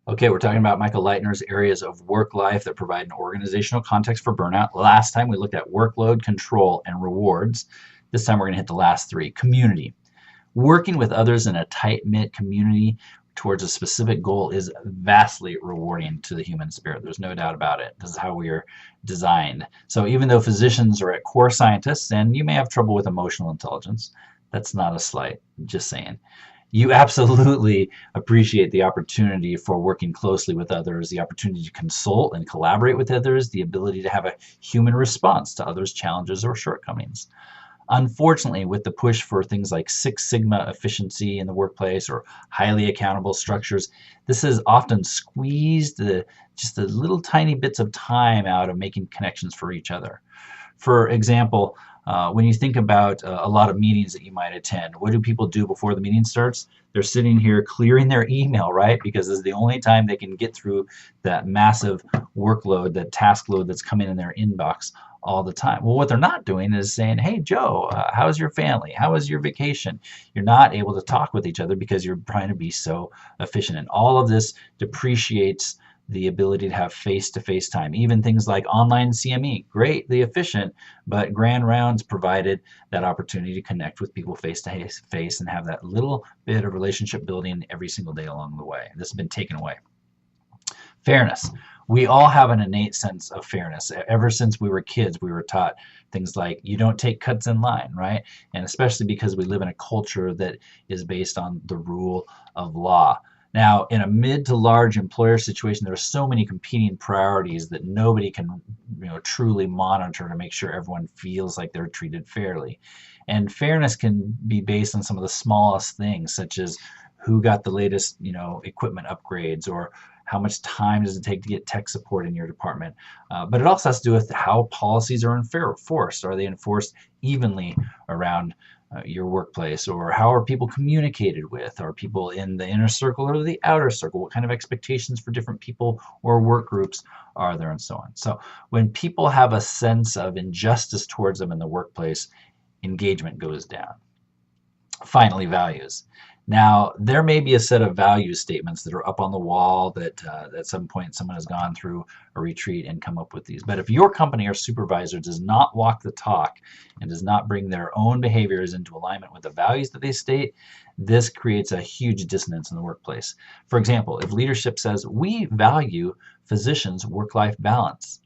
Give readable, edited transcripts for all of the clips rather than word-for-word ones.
Okay, we're talking about Michael Leitner's areas of work life that provide an organizational context for burnout. Last time we looked at workload, control, and rewards. This time we're going to hit the last three. Community. Working with others in a tight-knit community towards a specific goal is vastly rewarding to the human spirit. There's no doubt about it. This is how we are designed. So even though physicians are at core scientists, and you may have trouble with emotional intelligence, that's not a slight, just saying. You absolutely appreciate the opportunity for working closely with others, the opportunity to consult and collaborate with others, the ability to have a human response to others' challenges or shortcomings. Unfortunately, with the push for things like Six Sigma efficiency in the workplace or highly accountable structures, this has often squeezed just the little tiny bits of time out of making connections for each other. For example, when you think about a lot of meetings that you might attend, what do people do before the meeting starts? They're sitting here clearing their email, right? Because this is the only time they can get through that massive workload, that task load that's coming in their inbox all the time. Well, what they're not doing is saying, hey, Joe, how's your family? How was your vacation? You're not able to talk with each other because you're trying to be so efficient. And all of this depreciates the ability to have face-to-face time. Even things like online CME, greatly efficient, but Grand Rounds provided that opportunity to connect with people face-to-face and have that little bit of relationship building every single day along the way. This has been taken away. Fairness. We all have an innate sense of fairness. Ever since we were kids, we were taught things like you don't take cuts in line, right? And especially because we live in a culture that is based on the rule of law. Now, in a mid to large employer situation, there are so many competing priorities that nobody can, truly monitor to make sure everyone feels like they're treated fairly. And fairness can be based on some of the smallest things, such as who got the latest, equipment upgrades, or how much time does it take to get tech support in your department. But it also has to do with how policies are enforced. Are they enforced evenly around your workplace, or how are people communicated with? Are people in the inner circle or the outer circle? What kind of expectations for different people or work groups are there, and so on? So when people have a sense of injustice towards them in the workplace, engagement goes down. Finally, values. Now, there may be a set of value statements that are up on the wall that at some point someone has gone through a retreat and come up with these. But if your company or supervisor does not walk the talk and does not bring their own behaviors into alignment with the values that they state, this creates a huge dissonance in the workplace. For example, if leadership says, we value physicians' work-life balance,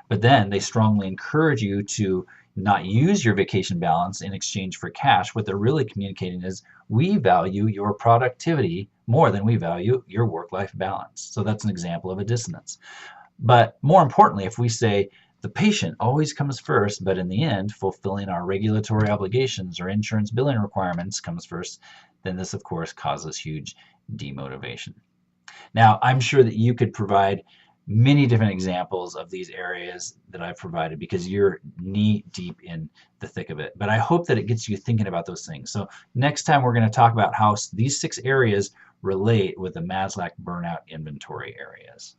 but then they strongly encourage you to not use your vacation balance in exchange for cash. What they're really communicating is we value your productivity more than we value your work-life balance. So that's an example of a dissonance. But more importantly, if we say the patient always comes first, but in the end, fulfilling our regulatory obligations or insurance billing requirements comes first, then this, of course, causes huge demotivation. Now, I'm sure that you could provide many different examples of these areas that I've provided because you're knee deep in the thick of it. But I hope that it gets you thinking about those things. So next time we're going to talk about how these 6 areas relate with the Maslach burnout inventory areas.